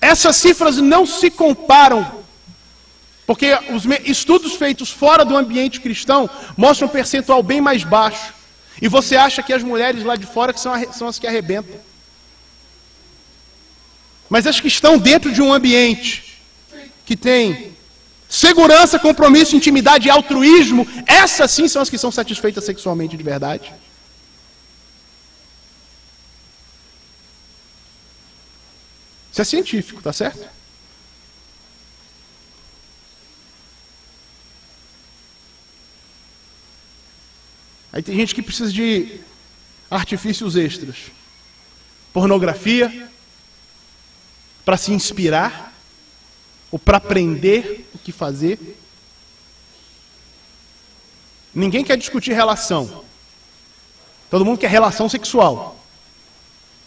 Essas cifras não se comparam, porque os estudos feitos fora do ambiente cristão mostram um percentual bem mais baixo. E você acha que as mulheres lá de fora que são as que arrebentam. Mas as que estão dentro de um ambiente que tem segurança, compromisso, intimidade e altruísmo, essas sim são as que são satisfeitas sexualmente de verdade. Isso é científico, tá certo? Aí tem gente que precisa de artifícios extras. Pornografia, para se inspirar, ou para aprender o que fazer. Ninguém quer discutir relação. Todo mundo quer relação sexual.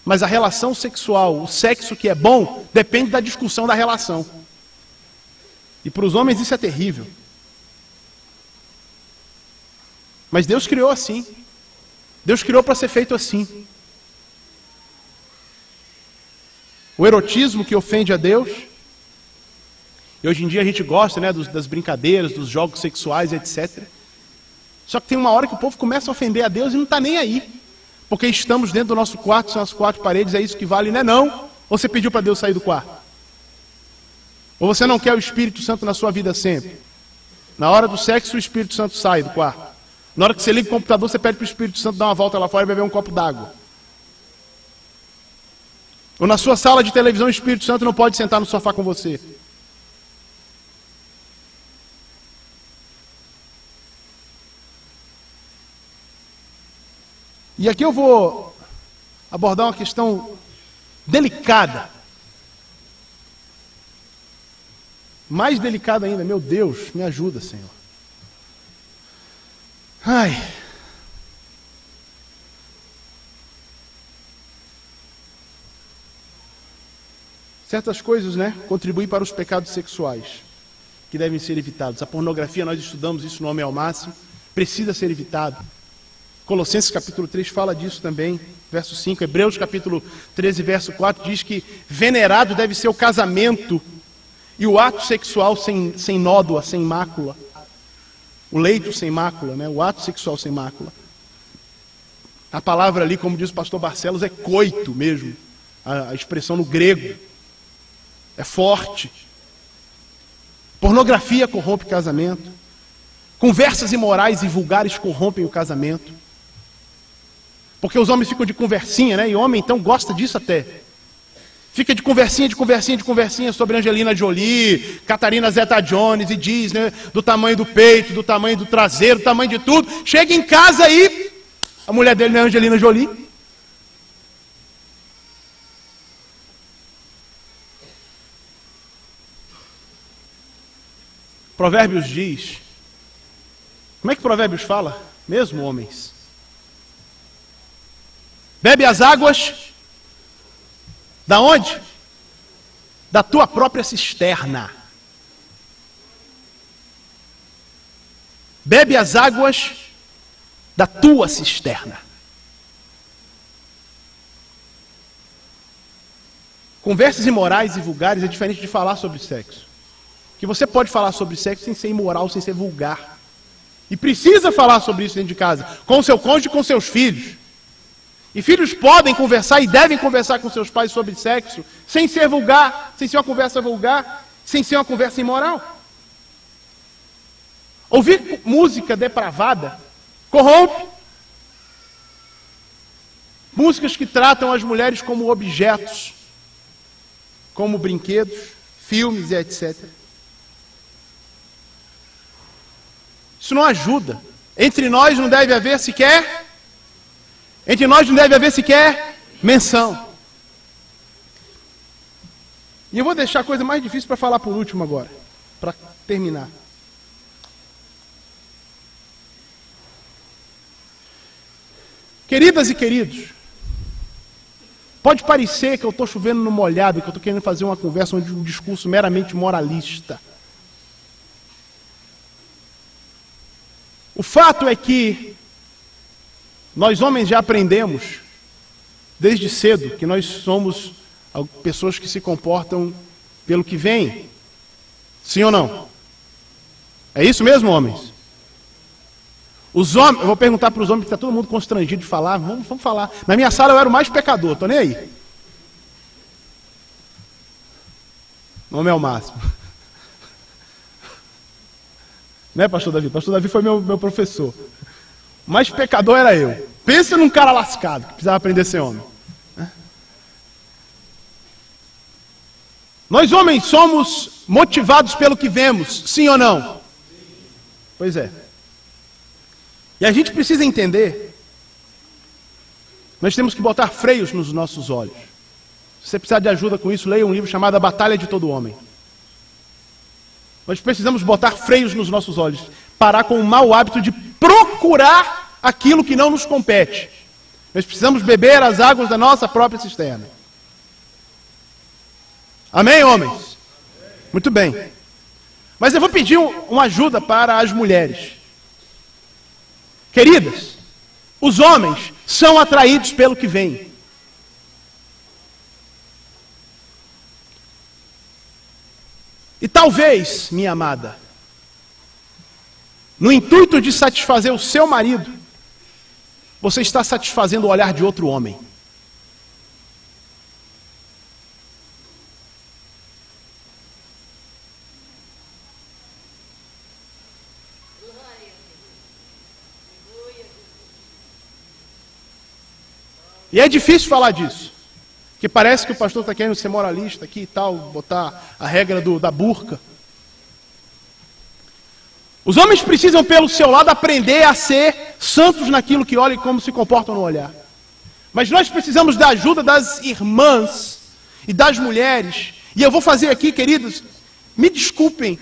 Mas a relação sexual, o sexo que é bom, depende da discussão da relação. E para os homens isso é terrível. Mas Deus criou assim. Deus criou para ser feito assim. O erotismo que ofende a Deus. E hoje em dia a gente gosta, né, das brincadeiras, dos jogos sexuais, etc. Só que tem uma hora que o povo começa a ofender a Deus e não está nem aí. Porque estamos dentro do nosso quarto, são as 4 paredes, é isso que vale, não é não? Ou você pediu para Deus sair do quarto? Ou você não quer o Espírito Santo na sua vida sempre? Na hora do sexo o Espírito Santo sai do quarto. Na hora que você liga o computador, você pede para o Espírito Santo dar uma volta lá fora e beber um copo d'água. Ou na sua sala de televisão, o Espírito Santo não pode sentar no sofá com você. E aqui eu vou abordar uma questão delicada. Mais delicada ainda, meu Deus, me ajuda, Senhor. Ai. Certas coisas, né, contribuem para os pecados sexuais, que devem ser evitados. A pornografia, nós estudamos isso no Homem ao Máximo, precisa ser evitado. Colossenses capítulo 3 fala disso também, verso 5. Hebreus capítulo 13, verso 4 diz que venerado deve ser o casamento e o ato sexual sem nódoa, sem mácula. O leito sem mácula, né? O ato sexual sem mácula. A palavra ali, como diz o pastor Barcelos, é coito mesmo. A expressão no grego. É forte. Pornografia corrompe casamento. Conversas imorais e vulgares corrompem o casamento. Porque os homens ficam de conversinha, né? E homem então gosta disso até. fica de conversinha sobre Angelina Jolie, Catarina Zeta-Jones e diz, né, do tamanho do peito, do tamanho do traseiro, do tamanho de tudo. Chega em casa aí, a mulher dele não é Angelina Jolie. Provérbios diz, como é que Provérbios fala? Mesmo, homens. Bebe as águas, da onde? Da tua própria cisterna. Bebe as águas da tua cisterna. Conversas imorais e vulgares é diferente de falar sobre sexo. Que você pode falar sobre sexo sem ser imoral, sem ser vulgar. E precisa falar sobre isso dentro de casa, com o seu cônjuge e com seus filhos. E filhos podem conversar e devem conversar com seus pais sobre sexo, sem ser vulgar, sem ser uma conversa vulgar, sem ser uma conversa imoral. Ouvir música depravada corrompe. Músicas que tratam as mulheres como objetos, como brinquedos, filmes e etc. Isso não ajuda. Entre nós não deve haver sequer menção. E eu vou deixar a coisa mais difícil para falar por último agora, para terminar. Queridas e queridos, pode parecer que eu estou chovendo no molhado, que eu estou querendo fazer uma conversa, um discurso meramente moralista. O fato é que nós homens já aprendemos desde cedo que nós somos pessoas que se comportam pelo que vem. Sim ou não? É isso mesmo, homens? Os homens, eu vou perguntar para os homens, que está todo mundo constrangido de falar, vamos falar. Na minha sala eu era o mais pecador, estou nem aí. Não é o máximo. Né, pastor Davi? Pastor Davi foi meu professor. O mais pecador era eu. Pensa num cara lascado, que precisava aprender a ser homem. Nós homens somos motivados pelo que vemos, sim ou não? Pois é. E a gente precisa entender, nós temos que botar freios nos nossos olhos. Se você precisar de ajuda com isso, leia um livro chamado A Batalha de Todo Homem. Nós precisamos botar freios nos nossos olhos, parar com o mau hábito de procurar aquilo que não nos compete. Nós precisamos beber as águas da nossa própria cisterna. Amém, homens? Muito bem. Mas eu vou pedir uma ajuda para as mulheres. Queridas, os homens são atraídos pelo que vem. E talvez, minha amada, no intuito de satisfazer o seu marido, você está satisfazendo o olhar de outro homem. E é difícil falar disso. Que parece que o pastor está querendo ser moralista aqui e tal, botar a regra da burca. Os homens precisam, pelo seu lado, aprender a ser santos naquilo que olham e como se comportam no olhar. Mas nós precisamos da ajuda das irmãs e das mulheres. E eu vou fazer aqui, queridos, me desculpem.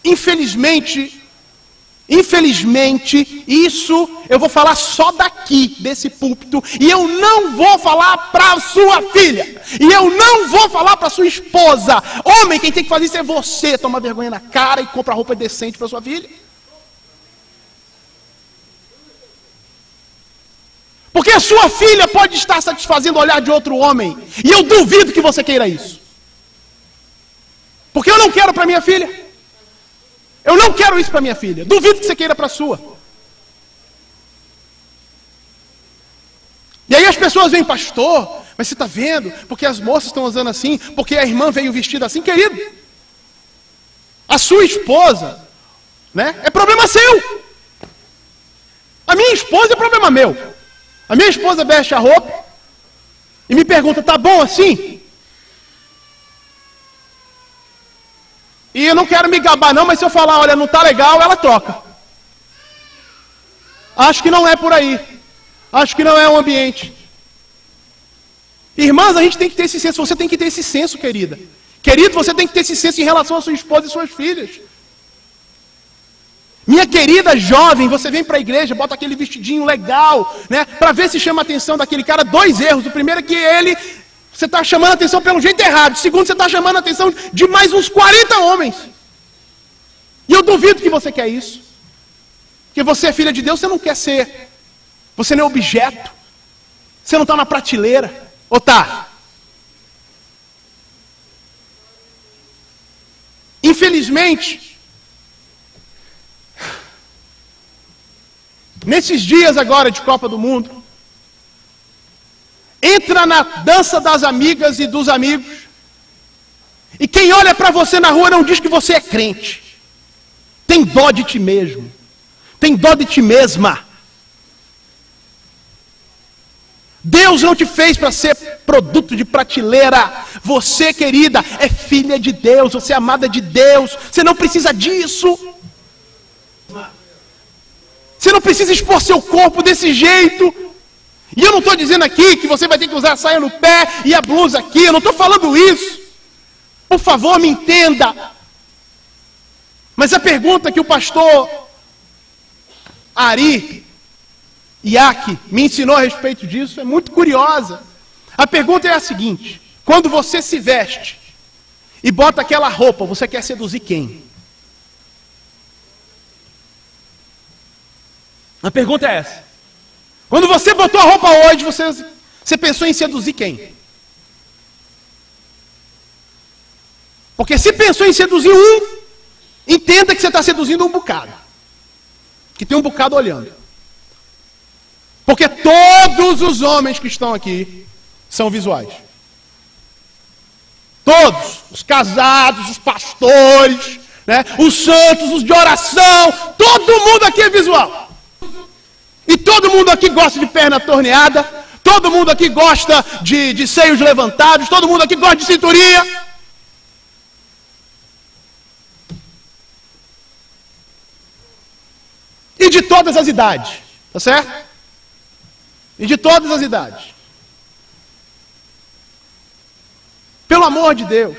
Infelizmente, isso eu vou falar só daqui, desse púlpito, e eu não vou falar para a sua filha, e eu não vou falar para a sua esposa. Homem, quem tem que fazer isso é você. Toma vergonha na cara e compra roupa decente para sua filha. Porque a sua filha pode estar satisfazendo o olhar de outro homem, e eu duvido que você queira isso. Porque eu não quero para minha filha. Eu não quero isso para minha filha. Duvido que você queira para a sua. E aí as pessoas vêm, pastor, mas você está vendo? Porque as moças estão usando assim, porque a irmã veio vestida assim. Querido, a sua esposa, né, é problema seu. A minha esposa é problema meu. A minha esposa veste a roupa, e me pergunta, tá bom assim? E eu não quero me gabar não, mas se eu falar, olha, não tá legal, ela troca. Acho que não é por aí. Acho que não é o ambiente. Irmãs, a gente tem que ter esse senso. Você tem que ter esse senso, querida. Querido, você tem que ter esse senso em relação à sua esposa e suas filhas. Minha querida jovem, você vem para a igreja, bota aquele vestidinho legal, né? Para ver se chama a atenção daquele cara. 2 erros. O primeiro é que você está chamando a atenção pelo jeito errado. O segundo, você está chamando a atenção de mais uns 40 homens. E eu duvido que você quer isso. Porque você é filha de Deus, você não quer ser. Você não é objeto. Você não está na prateleira. Ou tá? Infelizmente, nesses dias agora de Copa do Mundo, entra na dança das amigas e dos amigos, e quem olha para você na rua não diz que você é crente. Tem dó de ti mesmo. Tem dó de ti mesma. Deus não te fez para ser produto de prateleira. Você, querida, é filha de Deus. Você é amada de Deus. Você não precisa disso. Você não precisa expor seu corpo desse jeito. E eu não estou dizendo aqui que você vai ter que usar a saia no pé e a blusa aqui. Eu não estou falando isso. Por favor, me entenda. Mas a pergunta que o pastor Ari Iac me ensinou a respeito disso é muito curiosa. A pergunta é a seguinte: quando você se veste e bota aquela roupa, você quer seduzir quem? A pergunta é essa. Quando você botou a roupa hoje, você pensou em seduzir quem? Porque se pensou em seduzir um, entenda que você está seduzindo um bocado. Que tem um bocado olhando. Porque todos os homens que estão aqui são visuais. Todos. Os casados, os pastores, né, os santos, os de oração. Todo mundo aqui é visual. E todo mundo aqui gosta de perna torneada. Todo mundo aqui gosta de seios levantados. Todo mundo aqui gosta de cinturinha. E de todas as idades. Tá certo? E de todas as idades. Pelo amor de Deus,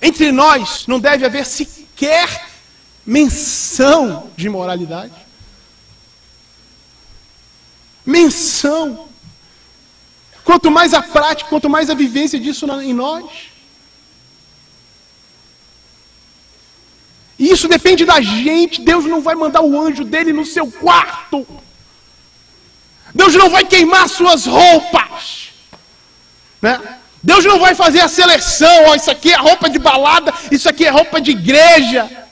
entre nós não deve haver sequer menção de imoralidade. Menção. Quanto mais a prática, quanto mais a vivência disso em nós. E isso depende da gente. Deus não vai mandar o anjo dele no seu quarto. Deus não vai queimar suas roupas, né? Deus não vai fazer a seleção, ó, isso aqui é roupa de balada, isso aqui é roupa de igreja.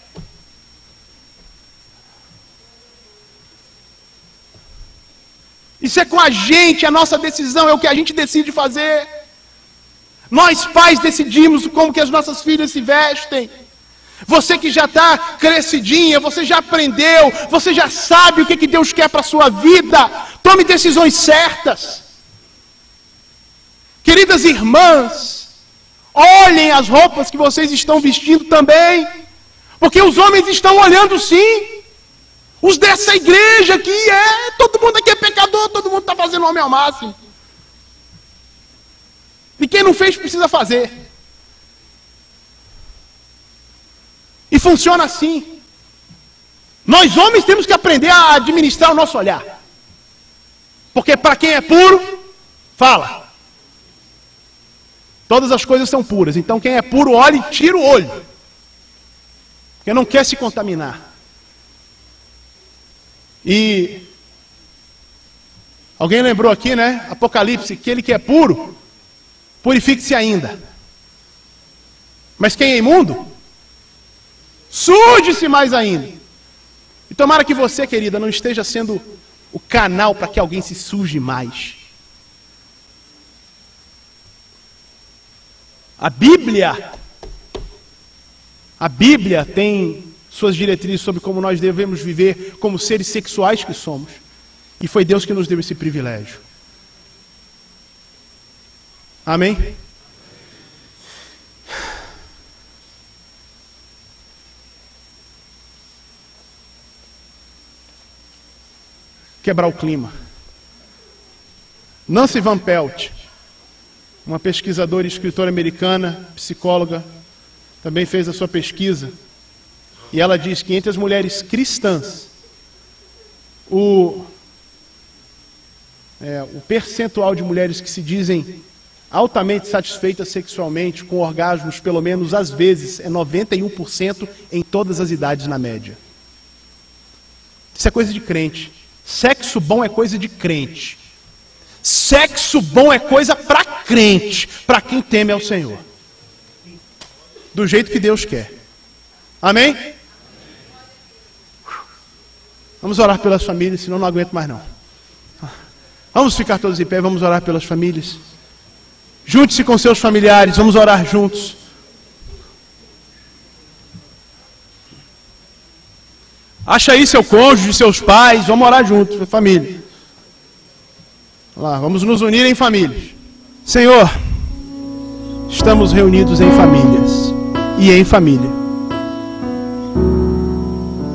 Isso é com a gente, a nossa decisão, é o que a gente decide fazer. Nós pais decidimos como que as nossas filhas se vestem. Você que já está crescidinha, você já aprendeu, você já sabe o que Deus quer para a sua vida. Tome decisões certas. Queridas irmãs, olhem as roupas que vocês estão vestindo também. Porque os homens estão olhando sim. Os dessa igreja aqui, todo mundo aqui é pecador, todo mundo está fazendo homem ao máximo. E quem não fez precisa fazer. E funciona assim. Nós homens temos que aprender a administrar o nosso olhar. Porque para quem é puro, fala. Todas as coisas são puras. Então quem é puro, olha e tira o olho. Porque não quer se contaminar. E alguém lembrou aqui, né? Apocalipse, aquele que é puro, purifique-se ainda. Mas quem é imundo, suje-se mais ainda. E tomara que você, querida, não esteja sendo o canal para que alguém se suje mais. A Bíblia tem suas diretrizes sobre como nós devemos viver como seres sexuais que somos. E foi Deus que nos deu esse privilégio. Amém? Quebrar o clima. Nancy Van Pelt, uma pesquisadora e escritora americana, psicóloga, também fez a sua pesquisa. E ela diz que entre as mulheres cristãs, o percentual de mulheres que se dizem altamente satisfeitas sexualmente, com orgasmos pelo menos às vezes, é 91% em todas as idades na média. Isso é coisa de crente. Sexo bom é coisa de crente. Sexo bom é coisa para crente, para quem teme ao Senhor. Do jeito que Deus quer. Amém? Vamos orar pelas famílias, senão não aguento mais não. Vamos ficar todos em pé, vamos orar pelas famílias. Junte-se com seus familiares, vamos orar juntos. Acha aí seu cônjuge, seus pais, vamos orar juntos, família. Lá, vamos nos unir em famílias. Senhor, estamos reunidos em famílias e em família.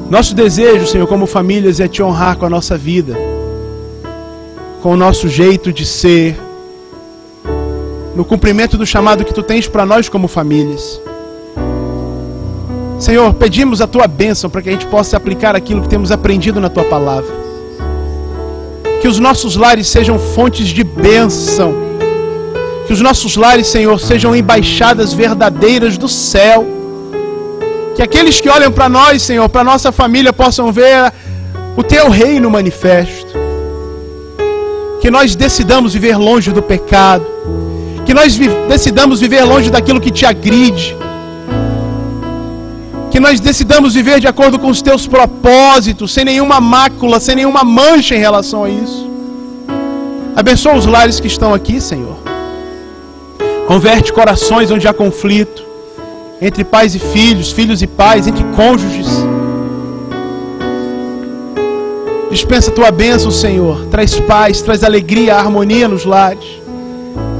Nosso desejo, Senhor, como famílias, é te honrar com a nossa vida, com o nosso jeito de ser, no cumprimento do chamado que Tu tens para nós como famílias. Senhor, pedimos a Tua bênção para que a gente possa aplicar aquilo que temos aprendido na Tua palavra. Que os nossos lares sejam fontes de bênção. Que os nossos lares, Senhor, sejam embaixadas verdadeiras do céu. Que aqueles que olham para nós, Senhor, para a nossa família, possam ver o Teu reino manifesto. Que nós decidamos viver longe do pecado. Que nós decidamos viver longe daquilo que Te agride. Que nós decidamos viver de acordo com os Teus propósitos, sem nenhuma mácula, sem nenhuma mancha em relação a isso. Abençoa os lares que estão aqui, Senhor. Converte corações onde há conflito, entre pais e filhos, filhos e pais, entre cônjuges. Dispensa a Tua bênção, Senhor. Traz paz, traz alegria, harmonia nos lares.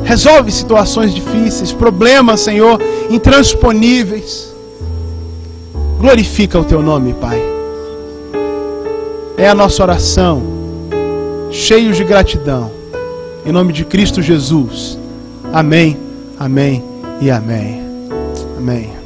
Resolve situações difíceis, problemas, Senhor, intransponíveis. Glorifica o Teu nome, Pai. É a nossa oração, cheios de gratidão. Em nome de Cristo Jesus. Amém, amém e amém. Amém.